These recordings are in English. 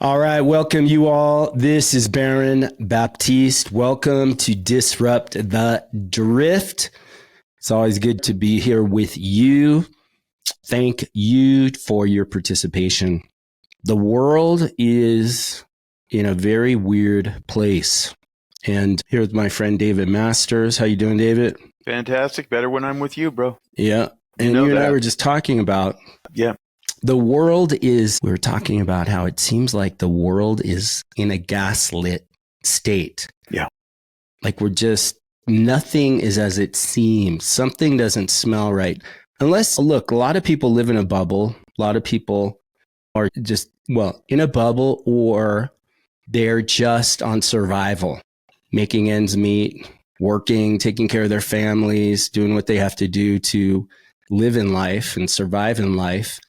All right, welcome you all. This is Baron Baptiste. Welcome to Disrupt the Drift. It's always good to be here with you. Thank you for your participation. The world is in a very weird place. And here's my friend David Masters. How you doing, David? Fantastic. Better when I'm with you, bro. Yeah. And you and I were just talking about the world is, we were talking about how it seems like the world is in a gaslit state. Yeah. Like nothing is as it seems. Something doesn't smell right. Unless, look, a lot of people live in a bubble. A lot of people are just, in a bubble, or they're just on survival, making ends meet, working, taking care of their families, doing what they have to do to live in life and survive in life.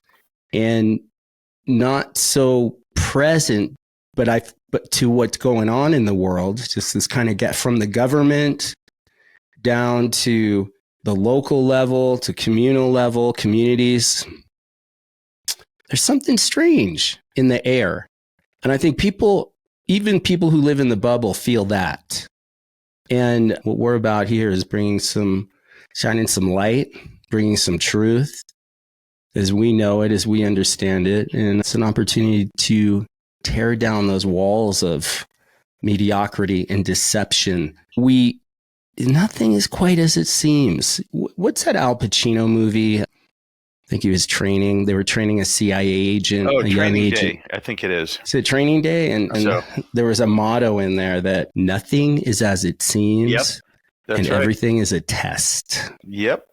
And not so present, but to what's going on in the world, just this kind of get from the government down to the local level, to communal level, communities. There's something strange in the air. And I think even people who live in the bubble feel that. And what we're about here is shining some light, bringing some truth, as we know it, as we understand it. And it's an opportunity to tear down those walls of mediocrity and deception. Nothing is quite as it seems. What's that Al Pacino movie? I think he was training. They were training a CIA agent. Oh, a Training young agent. Day. I think it is. Is it Training Day? And there was a motto in there that nothing is as it seems. Yep. That's right. Everything is a test. Yep.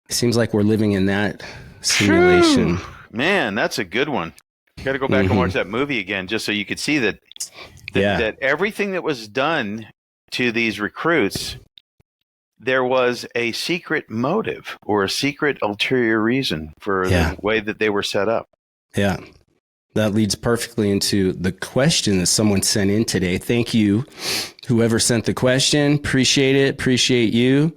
It seems like we're living in that simulation. True. Man, that's a good one. Got to go back and watch that movie again just so you could see that everything that was done to these recruits, there was a secret motive or a secret ulterior reason for the way that they were set up. Yeah. That leads perfectly into the question that someone sent in today. Thank you, whoever sent the question. Appreciate it. Appreciate you.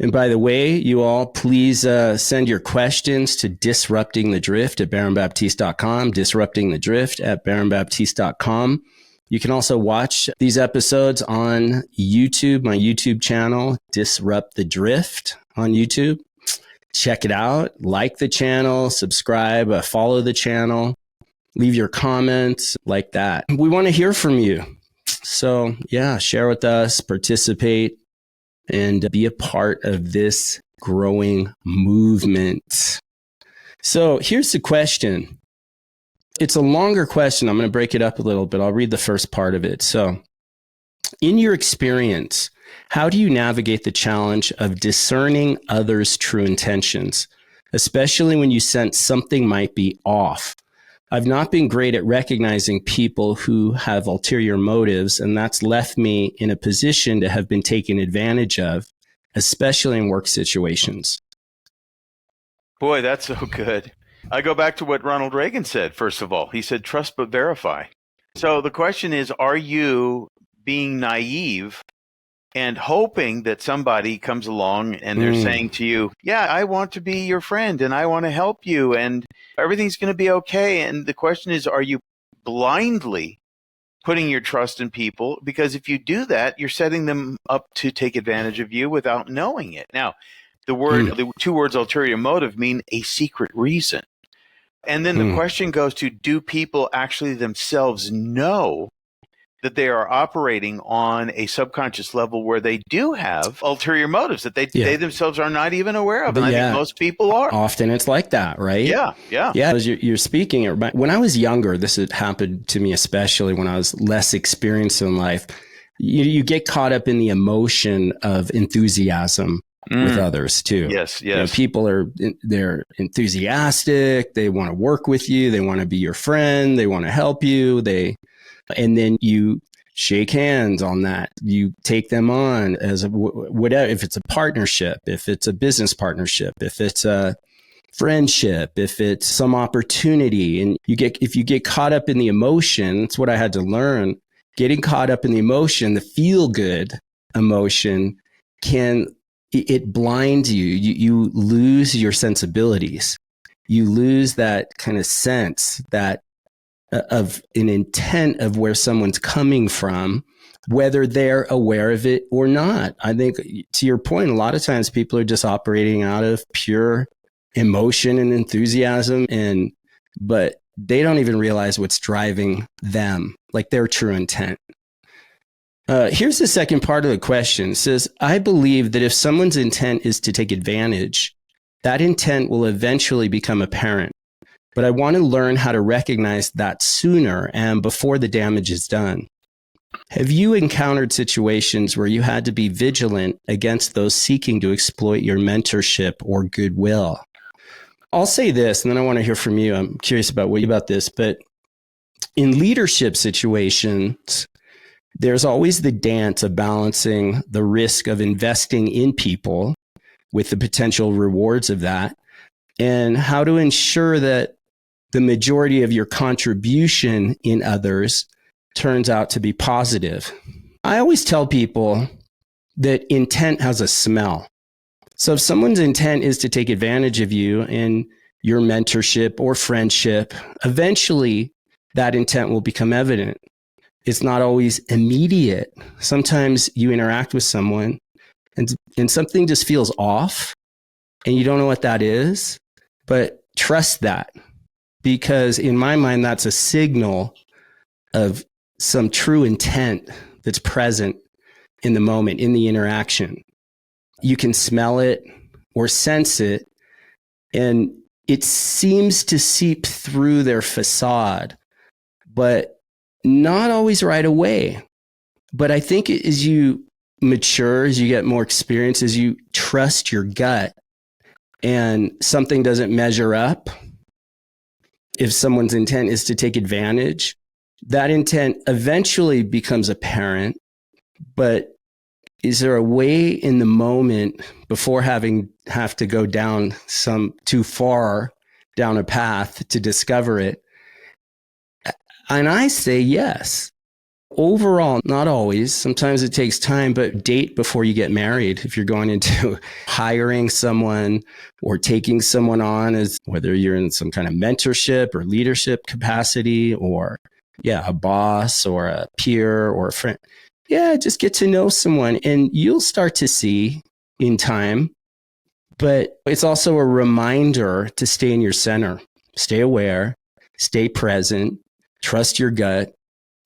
And by the way, you all, please send your questions to disruptingthedrift at baronbaptiste.com, disruptingthedrift at baronbaptiste.com. You can also watch these episodes on YouTube, my YouTube channel, Disrupt the Drift on YouTube. Check it out. Like the channel, subscribe, follow the channel, leave your comments like that. We want to hear from you. So share with us, participate, and be a part of this growing movement. So here's the question. It's a longer question. I'm going to break it up a little bit. I'll read the first part of it. So, in your experience, how do you navigate the challenge of discerning others' true intentions, especially when you sense something might be off? I've not been great at recognizing people who have ulterior motives, and that's left me in a position to have been taken advantage of, especially in work situations. Boy, that's so good. I go back to what Ronald Reagan said, first of all. He said, trust but verify. So the question is, are you being naive and hoping that somebody comes along and they're saying to you, I want to be your friend and I want to help you and everything's going to be okay. And the question is, are you blindly putting your trust in people? Because if you do that, you're setting them up to take advantage of you without knowing it. Now, the two words ulterior motive mean a secret reason. And then the question goes to, do people actually themselves know that they are operating on a subconscious level where they do have ulterior motives that they themselves are not even aware of? And I think most people are. Often it's like that, right? Yeah. As you're speaking, when I was younger, this had happened to me, especially when I was less experienced in life. You get caught up in the emotion of enthusiasm with others too. Yes. People they're enthusiastic. They want to work with you. They want to be your friend. They want to help you. And then you shake hands on that. You take them on as whatever, if it's a partnership, if it's a business partnership, if it's a friendship, if it's some opportunity. And if you get caught up in the emotion, it's what I had to learn. Getting caught up in the emotion, the feel good emotion it blinds you. You lose your sensibilities. You lose that kind of sense, that of an intent of where someone's coming from, whether they're aware of it or not. I think, to your point, a lot of times people are just operating out of pure emotion and enthusiasm, but they don't even realize what's driving them, like their true intent. Here's the second part of the question. It says, I believe that if someone's intent is to take advantage, that intent will eventually become apparent. But I want to learn how to recognize that sooner and before the damage is done. Have you encountered situations where you had to be vigilant against those seeking to exploit your mentorship or goodwill? I'll say this, and then I want to hear from you. I'm curious about this, but in leadership situations, there's always the dance of balancing the risk of investing in people with the potential rewards of that, and how to ensure that the majority of your contribution in others turns out to be positive. I always tell people that intent has a smell. So if someone's intent is to take advantage of you in your mentorship or friendship, eventually that intent will become evident. It's not always immediate. Sometimes you interact with someone and something just feels off and you don't know what that is, but trust that, because in my mind, that's a signal of some true intent that's present in the moment, in the interaction. You can smell it or sense it, and it seems to seep through their facade, but not always right away. But I think as you mature, as you get more experience, as you trust your gut and something doesn't measure up, if someone's intent is to take advantage, that intent eventually becomes apparent. But is there a way in the moment, before have to go down too far down a path to discover it? And I say yes. Overall, not always. Sometimes it takes time, but date before you get married. If you're going into hiring someone or taking someone on, as whether you're in some kind of mentorship or leadership capacity, or a boss or a peer or a friend, just get to know someone and you'll start to see in time. But it's also a reminder to stay in your center, stay aware, stay present, trust your gut.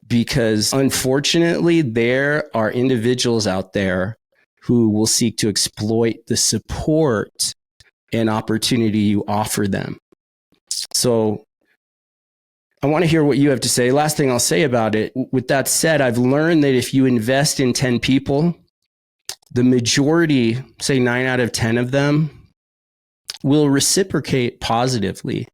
Because unfortunately, there are individuals out there who will seek to exploit the support and opportunity you offer them. So I want to hear what you have to say. Last thing I'll say about it. With that said, I've learned that if you invest in 10 people, the majority, say 9 out of 10 of them, will reciprocate positively.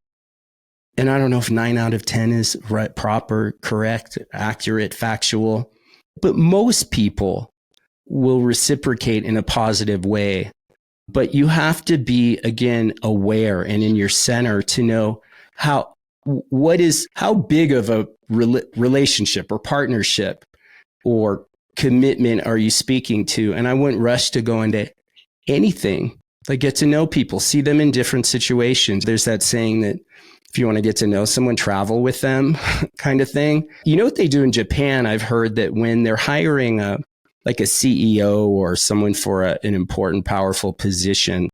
And I don't know if 9 out of 10 is right, proper, correct, accurate, factual, but most people will reciprocate in a positive way. But you have to be, again, aware and in your center to know how big of a relationship or partnership or commitment are you speaking to? And I wouldn't rush to go into anything. Like, get to know people, see them in different situations. There's that saying that if you want to get to know someone, travel with them kind of thing. You know what they do in Japan? I've heard that when they're hiring a CEO or someone for an important, powerful position,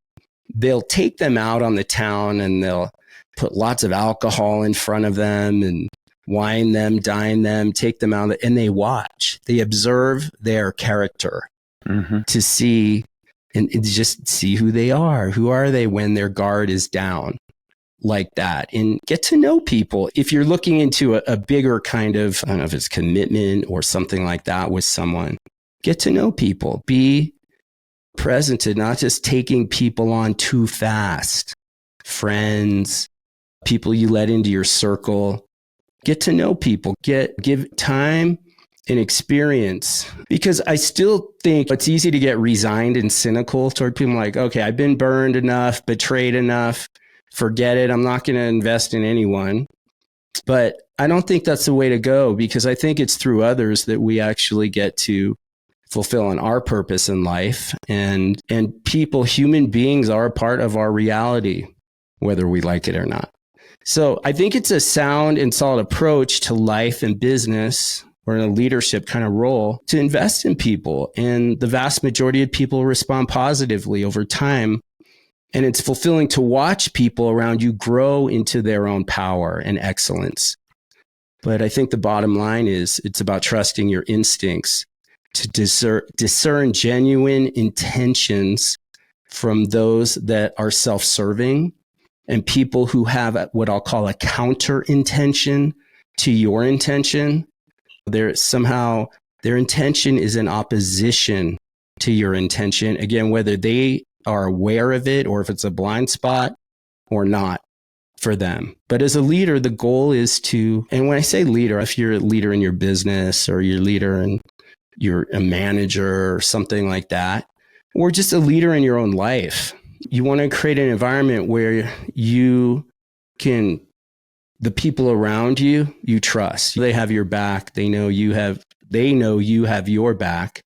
they'll take them out on the town and they'll put lots of alcohol in front of them and wine them, dine them, take them out, and they watch. They observe their character to see and just see who they are. Who are they when their guard is down? Like that, and get to know people. If you're looking into a bigger kind of, I don't know if it's commitment or something like that with someone, get to know people. Be present to not just taking people on too fast. Friends, people you let into your circle. Get to know people. Give time and experience. Because I still think it's easy to get resigned and cynical toward people like, okay, I've been burned enough, betrayed enough. Forget it. I'm not going to invest in anyone. But I don't think that's the way to go, because I think it's through others that we actually get to fulfill on our purpose in life. And people, human beings, are a part of our reality, whether we like it or not. So I think it's a sound and solid approach to life and business, or in a leadership kind of role, to invest in people. And the vast majority of people respond positively over time. And it's fulfilling to watch people around you grow into their own power and excellence. But I think the bottom line is it's about trusting your instincts to discern genuine intentions from those that are self-serving, and people who have what I'll call a counter intention to your intention. Their intention is in opposition to your intention. Again, whether they are aware of it or if it's a blind spot or not for them. But as a leader, the goal is to, and when I say leader, if you're a leader in your business or you're a leader and you're a manager or something like that, or just a leader in your own life, you want to create an environment where the people around you, you trust. They have your back. They know you have your back,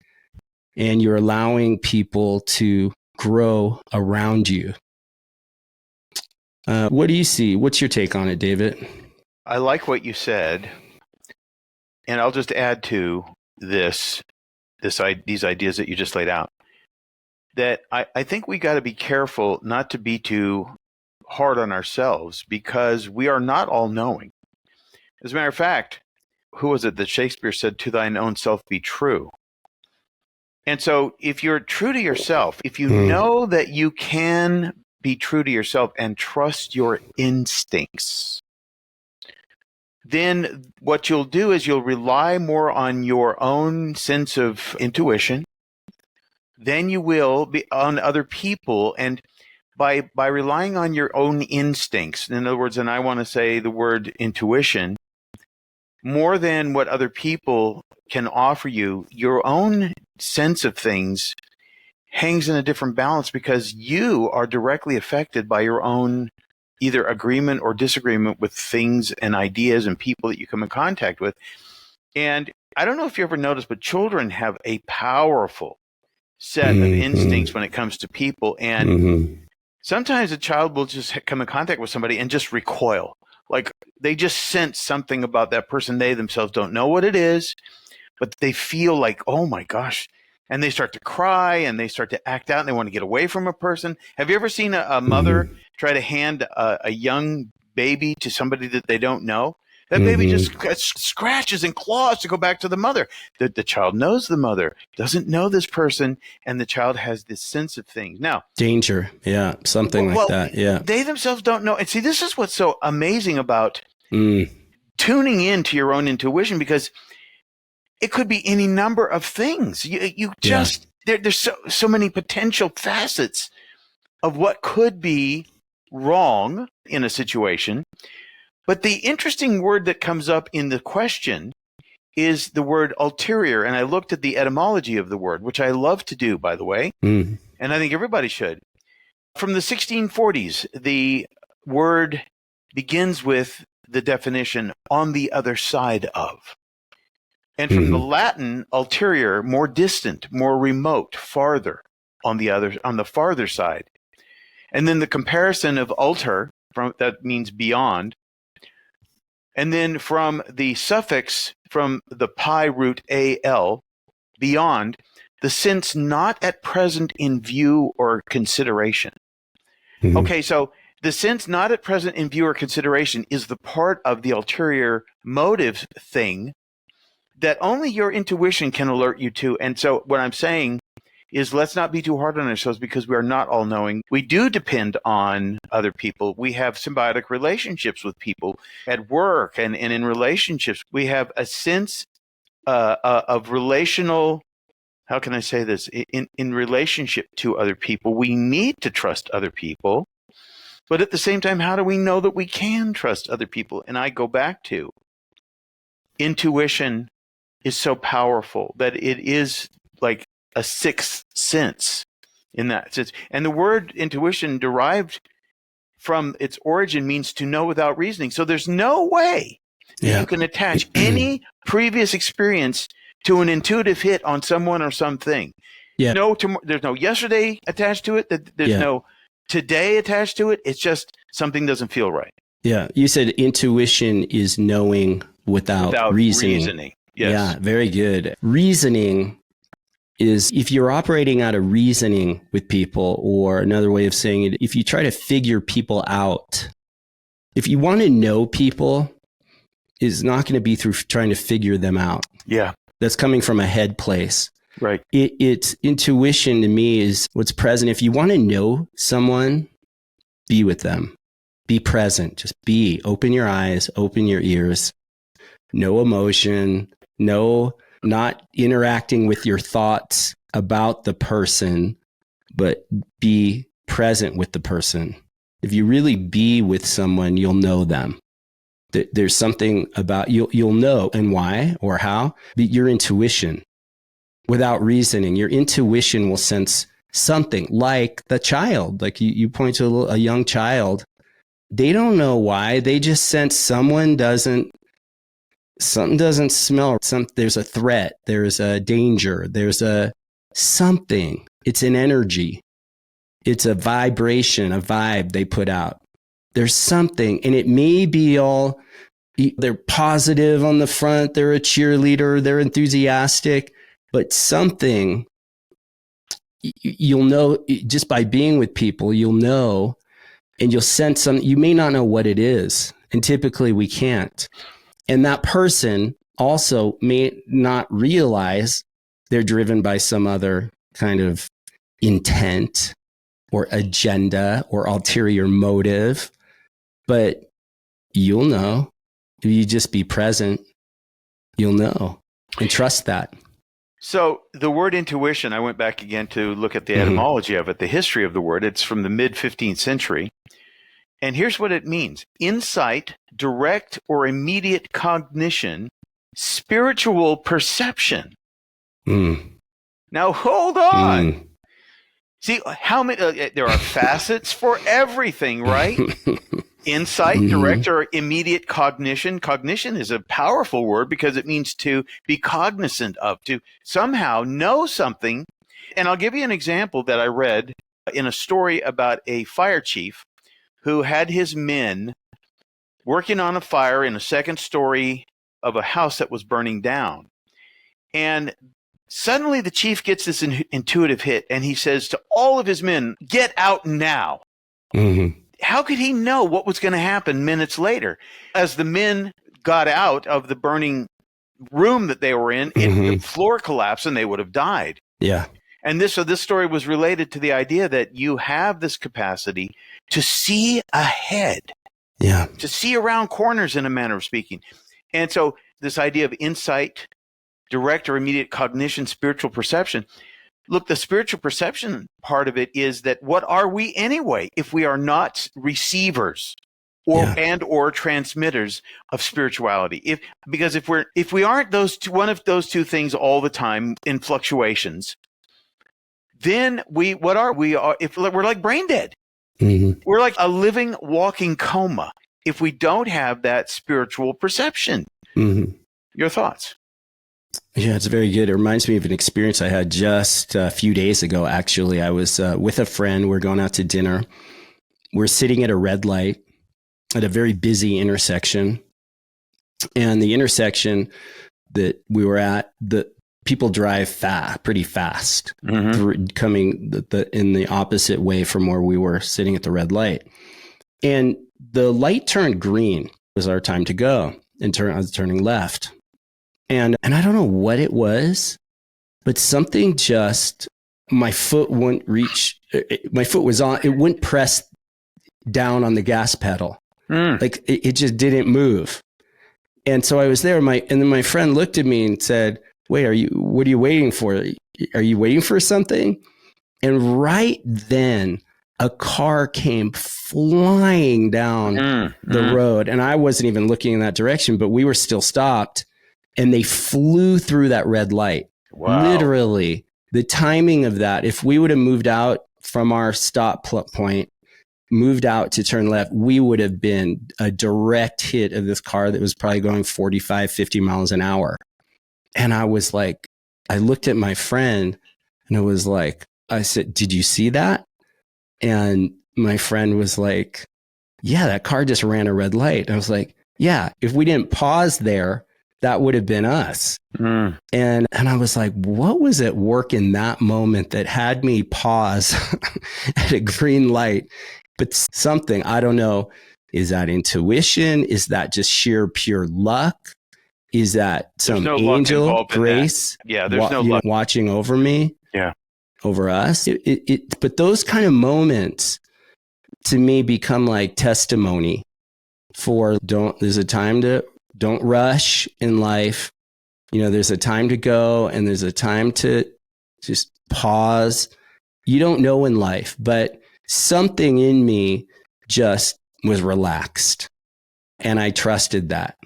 and you're allowing people to grow around you. What do you see? What's your take on it, David? I like what you said, and I'll just add to these ideas that you just laid out, that I think we got to be careful not to be too hard on ourselves, because we are not all knowing. As a matter of fact, who was it that Shakespeare said, "To thine own self be true"? And so if you're true to yourself, if you know that you can be true to yourself and trust your instincts, then what you'll do is you'll rely more on your own sense of intuition than you will be on other people. And by relying on your own instincts, in other words, and I want to say the word intuition, more than what other people can offer you, your own sense of things hangs in a different balance, because you are directly affected by your own either agreement or disagreement with things and ideas and people that you come in contact with. And I don't know if you ever noticed, but children have a powerful set of instincts when it comes to people. And sometimes a child will just come in contact with somebody and just recoil. Like they just sense something about that person. They themselves don't know what it is, but they feel like, oh my gosh. And they start to cry and they start to act out and they want to get away from a person. Have you ever seen a mother try to hand a young baby to somebody that they don't know? That baby just scratches and claws to go back to the mother. The child knows the mother, doesn't know this person, and the child has this sense of things. Now, danger. Yeah, something like that. Yeah. They themselves don't know. And see, this is what's so amazing about tuning into your own intuition, because it could be any number of things. You just there's so many potential facets of what could be wrong in a situation. But the interesting word that comes up in the question is the word ulterior. And I looked at the etymology of the word, which I love to do, by the way, and I think everybody should. From the 1640s, the word begins with the definition, on the other side of. And from the Latin, ulterior, more distant, more remote, farther, on the farther side. And then the comparison of alter, that means beyond. And then from the suffix, from the pi root al, beyond, the sense not at present in view or consideration. Okay, so the sense not at present in view or consideration is the part of the ulterior motive thing that only your intuition can alert you to. And so what I'm saying is, let's not be too hard on ourselves, because we are not all knowing. We do depend on other people. We have symbiotic relationships with people at work and in relationships. We have a sense of relational, how can I say this? In relationship to other people, we need to trust other people. But at the same time, how do we know that we can trust other people? And I go back to intuition is so powerful that it is like a sixth sense in that sense. And the word intuition, derived from its origin, means to know without reasoning. So there's no way that you can attach any previous experience to an intuitive hit on someone or something. There's no yesterday attached to it. There's no today attached to it. It's just something doesn't feel right. Yeah. You said intuition is knowing without reasoning. Yes. Yeah, very good. Reasoning is if you're operating out of reasoning with people, or another way of saying it, if you try to figure people out, if you want to know people, it's not going to be through trying to figure them out. Yeah. That's coming from a head place. Right. It's intuition to me is what's present. If you want to know someone, be with them, be present, just be, open your eyes, open your ears, no emotion, no, not interacting with your thoughts about the person, but be present with the person. If you really be with someone, you'll know them. There's something about you'll know, and why or how, but your intuition. Without reasoning, your intuition will sense something, like the child, like you point to a young child. They don't know why. They just sense something doesn't smell. There's a threat. There's a danger. There's a something. It's an energy. It's a vibration, a vibe they put out. There's something, and it may be all, they're positive on the front. They're a cheerleader. They're enthusiastic, but something, you'll know just by being with people, you'll know, and you'll sense something. You may not know what it is, and typically we can't. And that person also may not realize they're driven by some other kind of intent or agenda or ulterior motive, but you'll know. If you just be present, you'll know, and trust that. So the word intuition, I went back again to look at the etymology of it, the history of the word. It's from the mid-15th century. And here's what it means: insight, direct or immediate cognition, spiritual perception. Now, hold on. See, how many, there are facets for everything, right? Insight, direct or immediate cognition. Cognition is a powerful word because it means to be cognizant of, to somehow know something. And I'll give you an example that I read in a story about a fire chief who had his men working on a fire in a second story of a house that was burning down. And suddenly the chief gets this intuitive hit, and he says to all of his men, "Get out now." How could he know what was going to happen minutes later? As the men got out of the burning room that they were in, the floor collapsed and they would have died. Yeah. And this story was related to the idea that you have this capacity to see ahead, to see around corners, in a manner of speaking. And so this idea of insight, direct or immediate cognition, spiritual perception. Look, the spiritual perception part of it is that what are we anyway if we are not receivers or transmitters of spirituality? Because if we aren't one of those two things all the time in fluctuations, then what are we? If we're like brain dead, we're like a living, walking coma if we don't have that spiritual perception. Your thoughts? Yeah, it's very good. It reminds me of an experience I had just a few days ago, actually. I was with a friend. We're going out to dinner. We're sitting at a red light at a very busy intersection. And the intersection that we were at, the people drive pretty fast, coming in the opposite way from where we were sitting at the red light. And the light turned green. It was our time to go. And I was turning left. And I don't know what it was, but something just, my foot wouldn't reach, my foot was on, it wouldn't press down on the gas pedal. Like it just didn't move. And so I was there, and then my friend looked at me and said, "Wait, what are you waiting for? Are you waiting for something?" And right then a car came flying down the road, and I wasn't even looking in that direction, but we were still stopped. And they flew through that red light. Wow. Literally, the timing of that, if we would have moved out from our stop point, moved out to turn left, we would have been a direct hit of this car that was probably going 45, 50 miles an hour. And I was like, I looked at my friend and it was like, I said, "Did you see that?" And my friend was like, yeah, that car just ran a red light. And I was like, yeah, if we didn't pause there, that would have been us. And I was like, what was at work in that moment that had me pause at a green light? But something, I don't know, is that intuition? Is that just sheer pure luck? Is that some no luck angel involved in that. grace Yeah, there's no luck. watching over me? Yeah. Over us? But those kind of moments to me become like testimony for there's a time to don't rush in life. You know, there's a time to go and there's a time to just pause. You don't know in life, but something in me just was relaxed and I trusted that.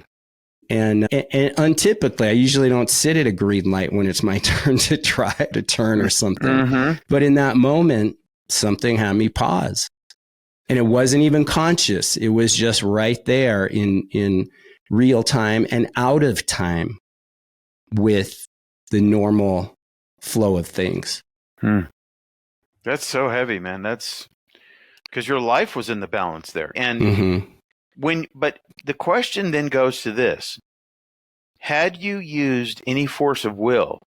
And untypically, I usually don't sit at a green light when it's my turn to try to turn or something. Mm-hmm. But in that moment, something had me pause. And it wasn't even conscious. It was just right there in real time and out of time with the normal flow of things. That's so heavy, man. That's because your life was in the balance there. And but the question then goes to this. Had you used any force of will,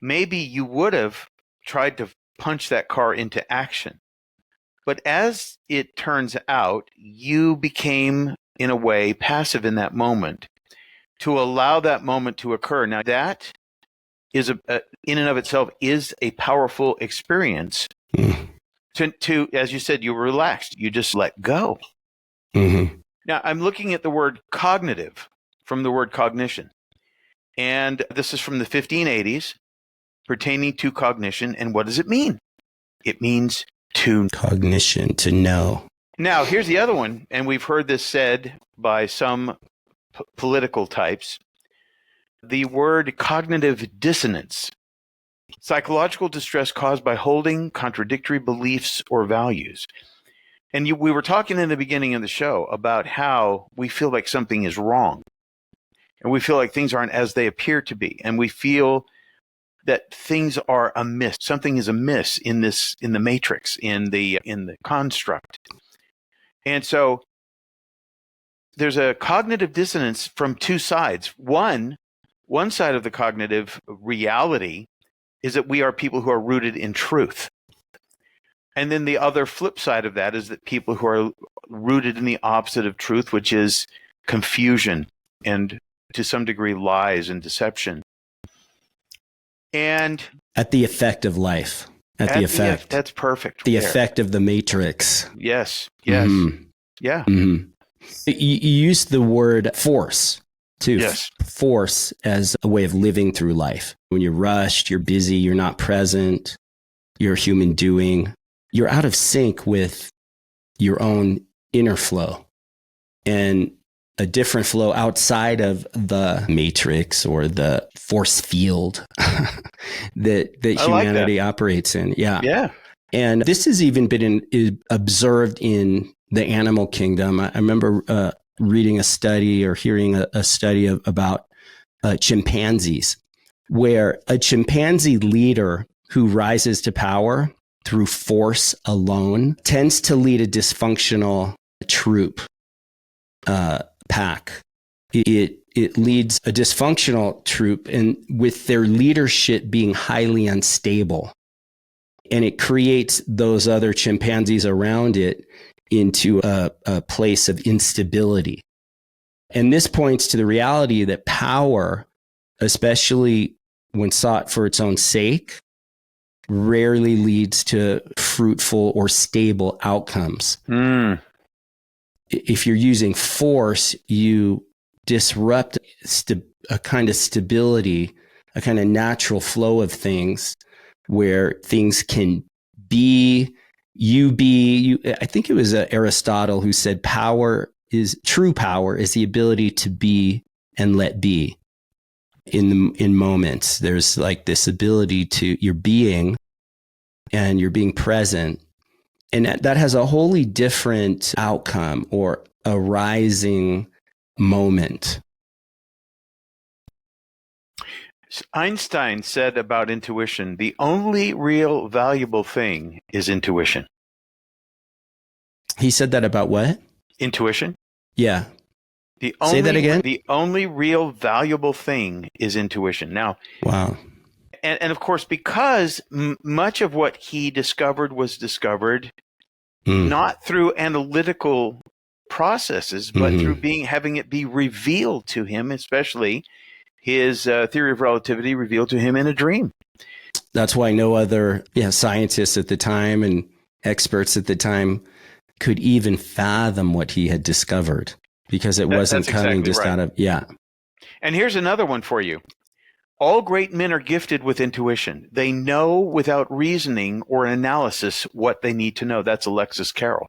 maybe you would have tried to punch that car into action. But as it turns out, you became, in a way, passive in that moment to allow that moment to occur. Now, that is, in and of itself, is a powerful experience. To, as you said, you were relaxed. You just let go. Now, I'm looking at the word cognitive from the word cognition. And this is from the 1580s, pertaining to cognition. And what does it mean? It means to cognition, to know. Now, here's the other one, and we've heard this said by some political types. The word cognitive dissonance, psychological distress caused by holding contradictory beliefs or values. And we were talking in the beginning of the show about how we feel like something is wrong, and we feel like things aren't as they appear to be, and we feel that things are amiss. Something is amiss in the matrix, in the construct. And so there's a cognitive dissonance from two sides. One side of the cognitive reality is that we are people who are rooted in truth. And then the other flip side of that is that people who are rooted in the opposite of truth, which is confusion and to some degree lies and deception. And at the effect of life, at the effect. That's perfect. The effect of the matrix. Yes. Yeah. You used the word force too. Yes. Force as a way of living through life. When you're rushed, you're busy, you're not present, you're a human doing, you're out of sync with your own inner flow. And a different flow outside of the matrix or the force field that humanity operates in. Yeah. And this has even been observed in the animal kingdom. I remember reading a study or hearing a study about chimpanzees, where a chimpanzee leader who rises to power through force alone tends to lead a dysfunctional troop. Pack. It leads a dysfunctional troop, and with their leadership being highly unstable, and it creates those other chimpanzees around it into a place of instability. And this points to the reality that power, especially when sought for its own sake, rarely leads to fruitful or stable outcomes. If you're using force, you disrupt a kind of stability, a kind of natural flow of things where things can be, I think it was Aristotle who said true power is the ability to be and let be in moments. There's like this ability to, you're being and you're being present. And that has a wholly different outcome or a rising moment. Einstein said about intuition, the only real valuable thing is intuition. He said that about what? Intuition. Yeah. Say that again? The only real valuable thing is intuition. Now, Wow. and of course, because much of what he discovered was discovered not through analytical processes, but through having it be revealed to him, especially his theory of relativity revealed to him in a dream. That's why no other scientists at the time and experts at the time could even fathom what he had discovered, because it wasn't coming exactly just right. out of, And here's another one for you. All great men are gifted with intuition. They know without reasoning or analysis what they need to know. That's Alexis Carrel.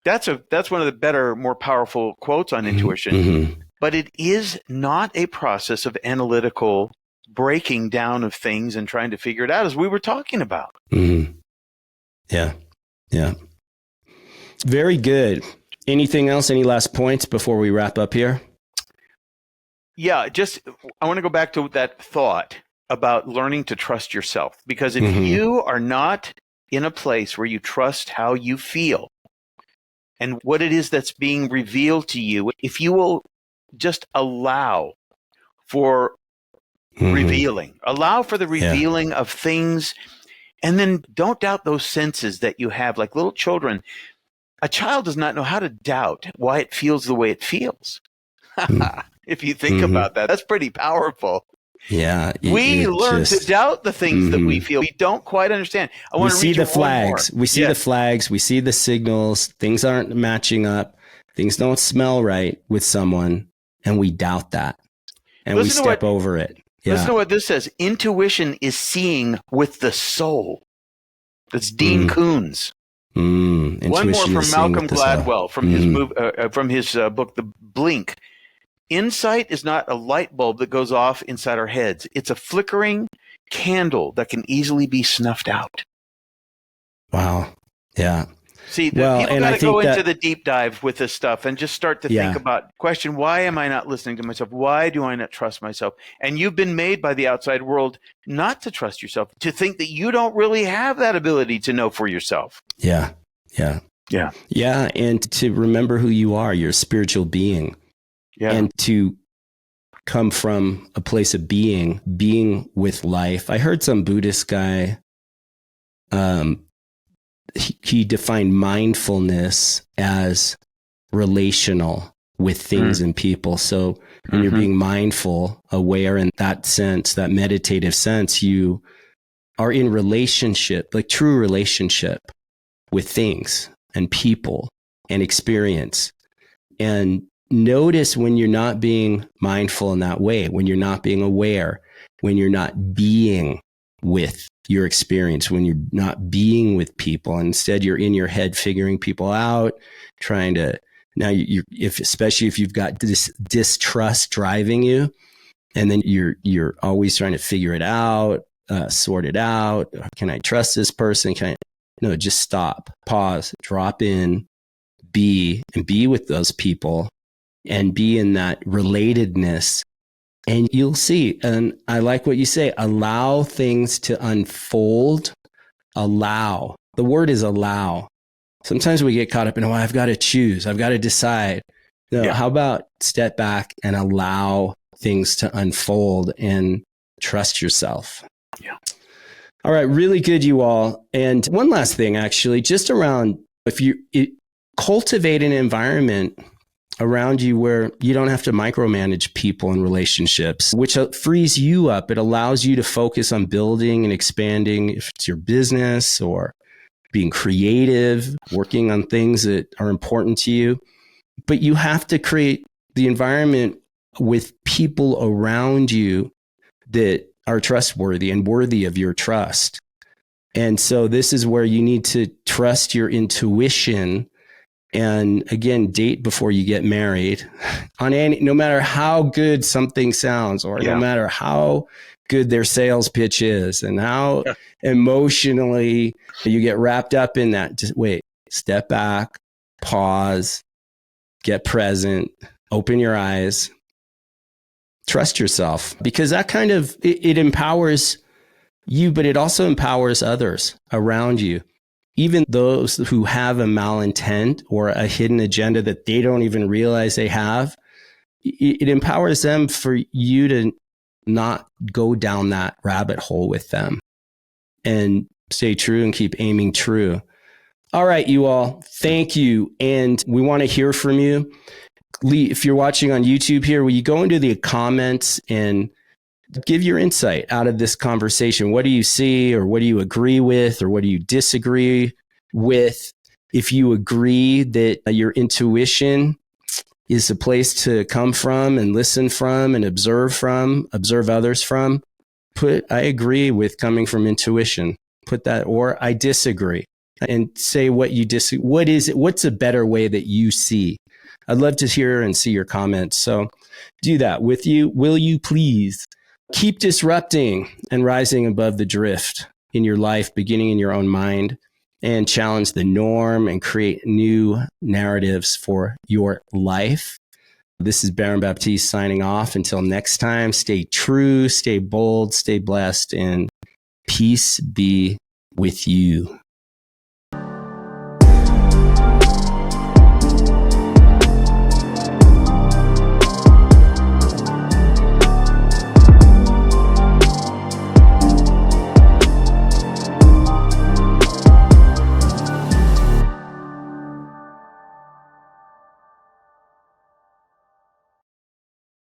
That's one of the better, more powerful quotes on intuition. But it is not a process of analytical breaking down of things and trying to figure it out, as we were talking about. Yeah. Very good. Anything else? Any last points before we wrap up here? Yeah, I want to go back to that thought about learning to trust yourself. Because if you are not in a place where you trust how you feel and what it is that's being revealed to you, if you will just allow for revealing, allow for the revealing of things, and then don't doubt those senses that you have. Like little children, a child does not know how to doubt why it feels the way it feels. If you think about that, that's pretty powerful. Yeah. We learn to doubt the things that we feel. We don't quite understand. We see the flags. We see the flags. We see the signals. Things aren't matching up. Things don't smell right with someone. And we doubt that. And we step over it. Yeah. Listen to what this says. Intuition is seeing with the soul. That's Dean Koontz. One more from Malcolm Gladwell from his book, The Blink. Insight is not a light bulb that goes off inside our heads. It's a flickering candle that can easily be snuffed out. Wow. Yeah. See, people got to go into the deep dive with this stuff and just start to think about, question, why am I not listening to myself? Why do I not trust myself? And you've been made by the outside world not to trust yourself, to think that you don't really have that ability to know for yourself. Yeah. And to remember who you are, you're a spiritual being. Yeah. And to come from a place of being with life. I heard some Buddhist guy, he defined mindfulness as relational with things and people. So when you're being mindful, aware in that sense, that meditative sense, you are in relationship, like true relationship with things and people and experience. And notice when you're not being mindful in that way, when you're not being aware, when you're not being with your experience, when you're not being with people. Instead, you're in your head figuring people out, trying to, now especially if you've got this distrust driving you, and then you're always trying to figure it out, sort it out. Can I trust this person? No, just stop, pause, drop in, be with those people and be in that relatedness. And you'll see, and I like what you say, allow things to unfold. Allow. The word is allow. Sometimes we get caught up in, I've got to choose. I've got to decide. No, how about step back and allow things to unfold and trust yourself? Yeah. All right. Really good, you all. And one last thing, actually, just around, if you cultivate an environment around you where you don't have to micromanage people and relationships, which frees you up. It allows you to focus on building and expanding, if it's your business or being creative, working on things that are important to you. But you have to create the environment with people around you that are trustworthy and worthy of your trust. And so this is where you need to trust your intuition. And again, date before you get married. No matter how good something sounds, or no matter how good their sales pitch is, and how emotionally you get wrapped up in that, just wait, step back, pause, get present, open your eyes, trust yourself, because that kind of, it empowers you, but it also empowers others around you. even those who have a malintent or a hidden agenda that they don't even realize they have, it empowers them for you to not go down that rabbit hole with them and stay true and keep aiming true. All right, you all, thank you. And we want to hear from you. Lee, if you're watching on YouTube here, will you go into the comments and give your insight out of this conversation? What do you see, or what do you agree with, or what do you disagree with? If you agree that your intuition is a place to come from and listen from and observe others from, I agree with coming from intuition. Put that, or I disagree, and say what you disagree. What is it? What's a better way that you see? I'd love to hear and see your comments. So do that with you. Will you please keep disrupting and rising above the drift in your life, beginning in your own mind, and challenge the norm and create new narratives for your life. This is Baron Baptiste signing off. Until next time, stay true, stay bold, stay blessed, and peace be with you.